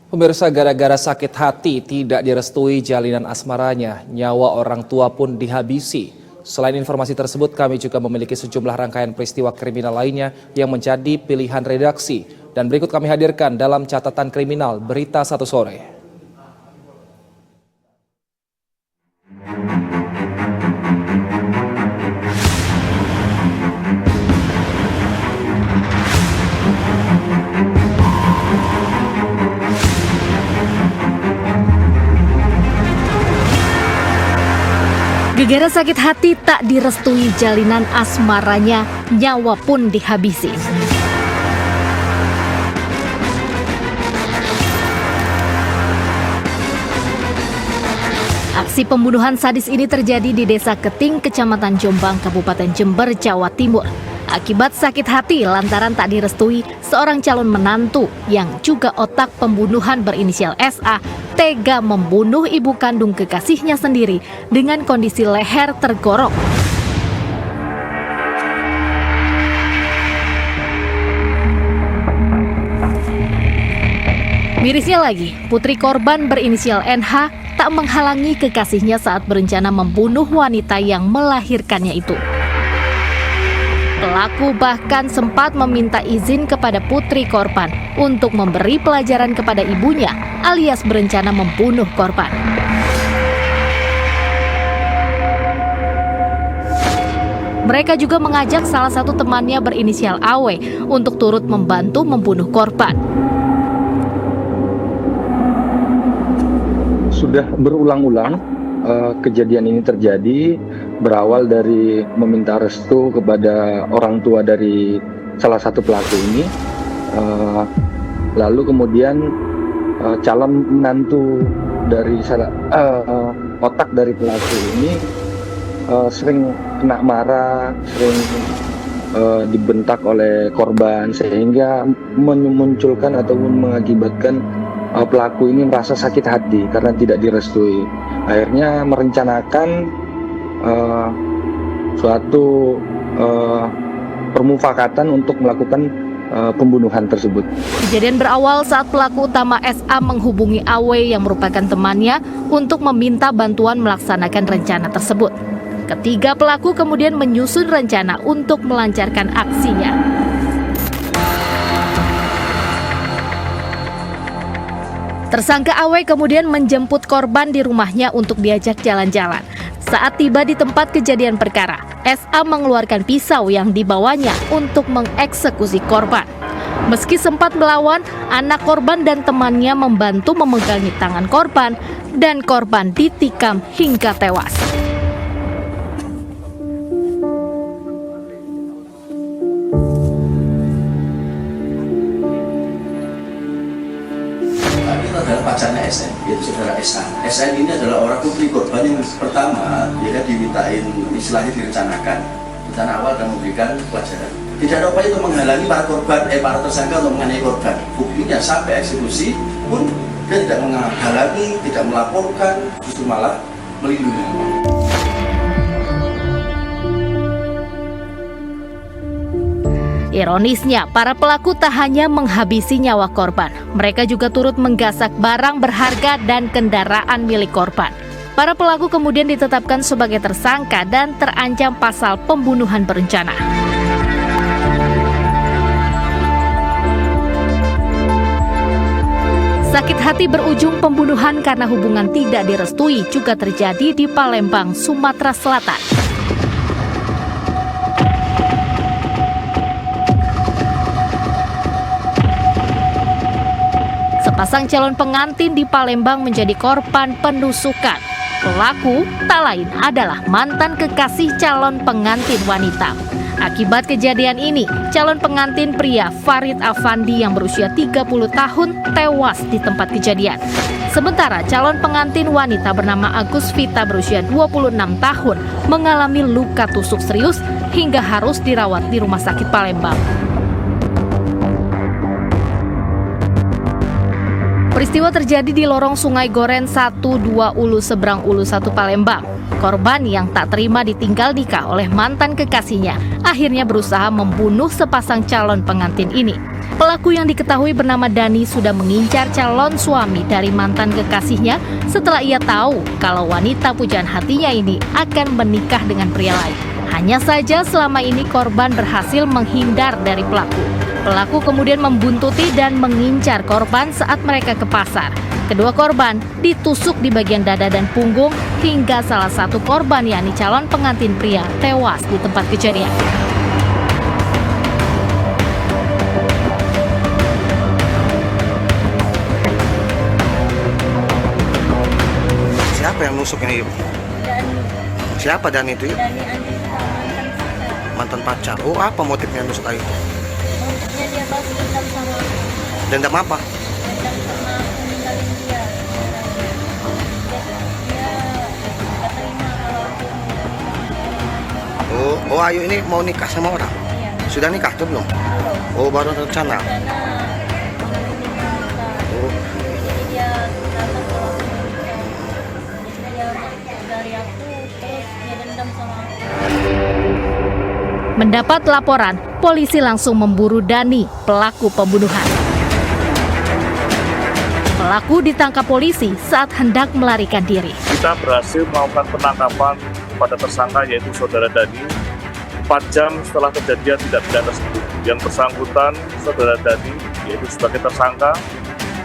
Pemirsa, gara-gara sakit hati tidak direstui jalinan asmaranya, nyawa orang tua pun dihabisi. Selain informasi tersebut, kami juga memiliki sejumlah rangkaian peristiwa kriminal lainnya yang menjadi pilihan redaksi. Dan berikut kami hadirkan dalam catatan kriminal Berita Satu Sore. Gara-gara sakit hati tak direstui jalinan asmaranya, nyawa pun dihabisi. Aksi pembunuhan sadis ini terjadi di Desa Keting, Kecamatan Jombang, Kabupaten Jember, Jawa Timur. Akibat sakit hati lantaran tak direstui, seorang calon menantu yang juga otak pembunuhan berinisial SA tega membunuh ibu kandung kekasihnya sendiri dengan kondisi leher tergorok. Mirisnya lagi, putri korban berinisial NH tak menghalangi kekasihnya saat berencana membunuh wanita yang melahirkannya itu. Pelaku bahkan sempat meminta izin kepada putri korban untuk memberi pelajaran kepada ibunya, alias berencana membunuh korban. Mereka juga mengajak salah satu temannya berinisial AW untuk turut membantu membunuh korban. Sudah berulang-ulang kejadian ini terjadi, berawal dari meminta restu kepada orang tua dari salah satu pelaku ini, lalu kemudian calon menantu dari otak dari pelaku ini sering kena marah, sering dibentak oleh korban, sehingga memunculkan ataupun mengakibatkan pelaku ini merasa sakit hati karena tidak direstui. Akhirnya merencanakan suatu permufakatan untuk melakukan pembunuhan tersebut. Kejadian berawal saat pelaku utama SA menghubungi AW yang merupakan temannya untuk meminta bantuan melaksanakan rencana tersebut. Ketiga pelaku kemudian menyusun rencana untuk melancarkan aksinya. Tersangka AW kemudian menjemput korban di rumahnya untuk diajak jalan-jalan. Saat tiba di tempat kejadian perkara, SA mengeluarkan pisau yang dibawanya untuk mengeksekusi korban. Meski sempat melawan, anak korban dan temannya membantu memegangi tangan korban dan korban ditikam hingga tewas. Adalah pacarnya SN, yaitu saudara SA. SN ini adalah orang putri korban yang pertama, dia kan dimintain, istilahnya direncanakan. Rencana awal dan memberikan pelajaran. Tidak ada upaya untuk menghalangi para tersangka untuk menganiaya korban. Buktinya sampai eksekusi pun dia tidak menghalangi, tidak melaporkan, justru malah melindungi. Ironisnya, para pelaku tak hanya menghabisi nyawa korban, mereka juga turut menggasak barang berharga dan kendaraan milik korban. Para pelaku kemudian ditetapkan sebagai tersangka dan terancam pasal pembunuhan berencana. Sakit hati berujung pembunuhan karena hubungan tidak direstui juga terjadi di Palembang, Sumatera Selatan. Sepasang calon pengantin di Palembang menjadi korban penusukan. Pelaku tak lain adalah mantan kekasih calon pengantin wanita. Akibat kejadian ini, calon pengantin pria Farid Afandi yang berusia 30 tahun tewas di tempat kejadian. Sementara calon pengantin wanita bernama Agus Vita berusia 26 tahun mengalami luka tusuk serius hingga harus dirawat di Rumah Sakit Palembang. Peristiwa terjadi di lorong Sungai Goren 1-2 Ulu Seberang Ulu 1 Palembang. Korban yang tak terima ditinggal nikah oleh mantan kekasihnya akhirnya berusaha membunuh sepasang calon pengantin ini. Pelaku yang diketahui bernama Dani sudah mengincar calon suami dari mantan kekasihnya setelah ia tahu kalau wanita pujaan hatinya ini akan menikah dengan pria lain. Hanya saja selama ini korban berhasil menghindar dari pelaku. Pelaku kemudian membuntuti dan mengincar korban saat mereka ke pasar. Kedua korban ditusuk di bagian dada dan punggung hingga salah satu korban yakni calon pengantin pria tewas di tempat kejadian. Siapa yang nusuk ini, Ibu? Siapa Dani itu? Mantan pacar. Oh, apa motifnya nusuk itu? Motifnya dia balas dendam sama aku. Dendam apa? Dendam sama aku ninggalin dia. Dia gak terima kalau aku Oh, Ayu ini mau nikah sama orang? iya. Sudah nikah tuh belum? Belum. Oh, baru rencana. Karena ninggalin nikah. Oh, Jadi dia datang kalau aku mau nikah. Jadi dia dari aku terus dia dendam sama aku. Mendapat laporan, polisi langsung memburu Dani, pelaku pembunuhan. Pelaku ditangkap polisi saat hendak melarikan diri. Kita berhasil melakukan penangkapan pada tersangka yaitu saudara Dani 4 jam setelah kejadian tindak pidana tersebut. Yang bersangkutan saudara Dani yaitu sebagai tersangka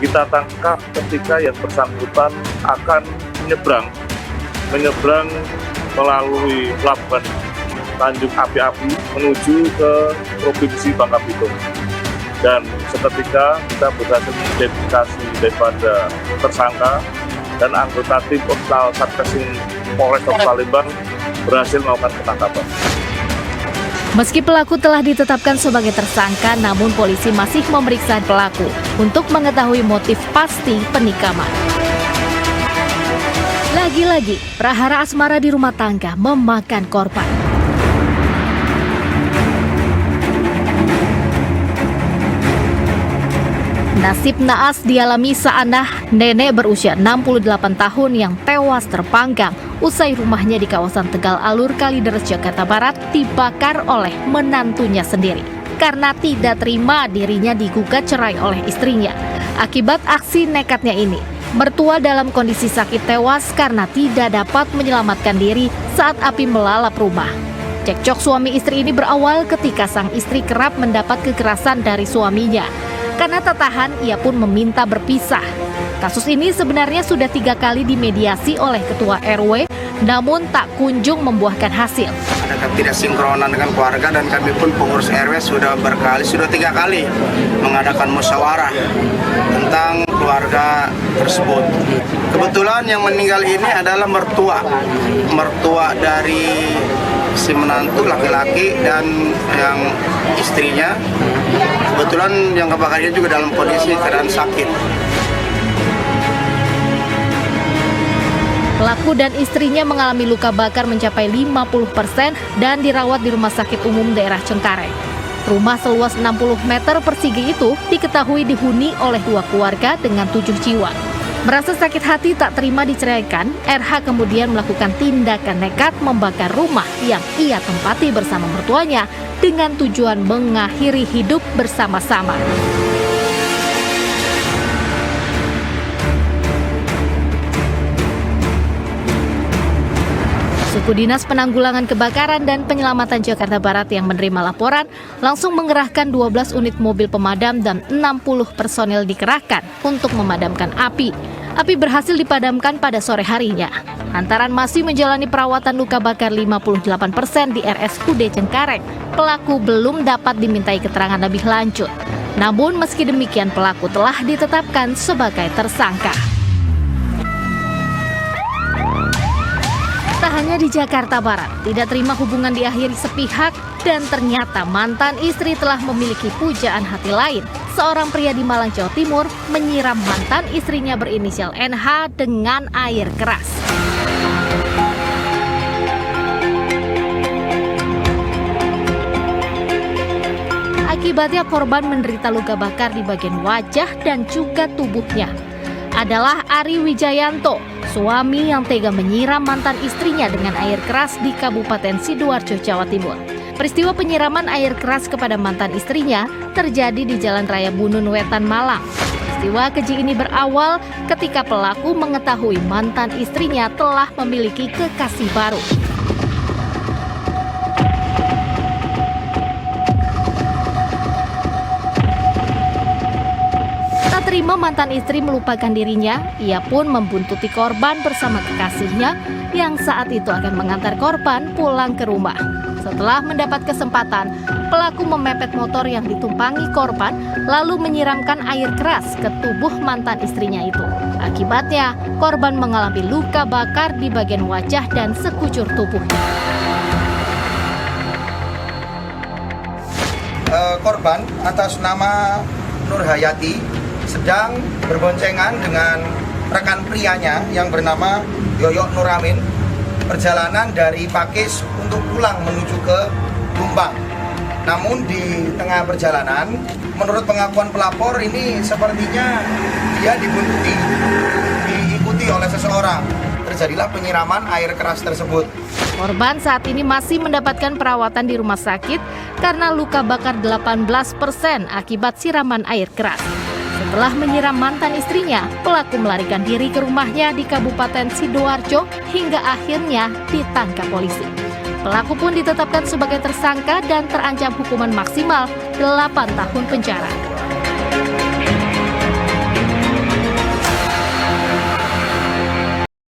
kita tangkap ketika yang bersangkutan akan menyeberang melalui pelabuhan Tanjung Api-Api menuju ke Provinsi Bangka Belitung. Dan seketika kita berhasil mengidentifikasi daripada tersangka dan anggota tim Opsal Satreskrim Polres Palembang berhasil melakukan penangkapan. Meski pelaku telah ditetapkan sebagai tersangka, namun polisi masih memeriksa pelaku untuk mengetahui motif pasti penikaman. Lagi-lagi, prahara asmara di rumah tangga memakan korban. Nasib naas dialami Saanah, nenek berusia 68 tahun yang tewas terpanggang usai rumahnya di kawasan Tegal Alur, Kalideres, Jakarta Barat dibakar oleh menantunya sendiri karena tidak terima dirinya digugat cerai oleh istrinya. Akibat aksi nekatnya ini, mertua dalam kondisi sakit tewas karena tidak dapat menyelamatkan diri saat api melalap rumah. Cekcok suami istri ini berawal ketika sang istri kerap mendapat kekerasan dari suaminya. Karena tak tahan, ia pun meminta berpisah. Kasus ini sebenarnya sudah 3 kali dimediasi oleh ketua RW, namun tak kunjung membuahkan hasil. ada ketidaksinkronan dengan keluarga dan kami pun pengurus RW sudah 3 kali mengadakan musyawarah tentang keluarga tersebut. Kebetulan yang meninggal ini adalah mertua dari si menantu laki-laki dan yang istrinya. Kebetulan yang kebakarnya juga dalam kondisi keadaan sakit. Pelaku dan istrinya mengalami luka bakar mencapai 50% dan dirawat di Rumah Sakit Umum Daerah Cengkareng. Rumah seluas 60 meter persegi itu diketahui dihuni oleh 2 keluarga dengan 7 jiwa. Merasa sakit hati tak terima diceraikan, RH kemudian melakukan tindakan nekat membakar rumah yang ia tempati bersama mertuanya dengan tujuan mengakhiri hidup bersama-sama. Suku Dinas Penanggulangan Kebakaran dan Penyelamatan Jakarta Barat yang menerima laporan langsung mengerahkan 12 unit mobil pemadam dan 60 personel dikerahkan untuk memadamkan api. Api berhasil dipadamkan pada sore harinya. Lantaran masih menjalani perawatan luka bakar 58% di RSUD Cengkareng, pelaku belum dapat dimintai keterangan lebih lanjut. Namun meski demikian pelaku telah ditetapkan sebagai tersangka. Tak hanya di Jakarta Barat, tidak terima hubungan diakhiri sepihak dan ternyata mantan istri telah memiliki pujaan hati lain. Seorang pria di Malang, Jawa Timur menyiram mantan istrinya berinisial NH dengan air keras. Akibatnya korban menderita luka bakar di bagian wajah dan juga tubuhnya. Adalah Ari Wijayanto, suami yang tega menyiram mantan istrinya dengan air keras di Kabupaten Sidoarjo, Jawa Timur. Peristiwa penyiraman air keras kepada mantan istrinya terjadi di Jalan Raya Bunun Wetan, Malang. Peristiwa keji ini berawal ketika pelaku mengetahui mantan istrinya telah memiliki kekasih baru. Tak terima mantan istri melupakan dirinya, ia pun membuntuti korban bersama kekasihnya yang saat itu akan mengantar korban pulang ke rumah. Setelah mendapat kesempatan, pelaku memepet motor yang ditumpangi korban lalu menyiramkan air keras ke tubuh mantan istrinya itu. Akibatnya, korban mengalami luka bakar di bagian wajah dan sekujur tubuhnya. Korban atas nama Nur Hayati sedang berboncengan dengan rekan prianya yang bernama Yoyok Nuramin, perjalanan dari Pakis untuk pulang menuju ke Lumbang. Namun di tengah perjalanan, menurut pengakuan pelapor ini sepertinya dia diikuti oleh seseorang. Terjadilah penyiraman air keras tersebut. Korban saat ini masih mendapatkan perawatan di rumah sakit karena luka bakar 18% akibat siraman air keras. Setelah menyiram mantan istrinya, pelaku melarikan diri ke rumahnya di Kabupaten Sidoarjo hingga akhirnya ditangkap polisi. Pelaku pun ditetapkan sebagai tersangka dan terancam hukuman maksimal 8 tahun penjara.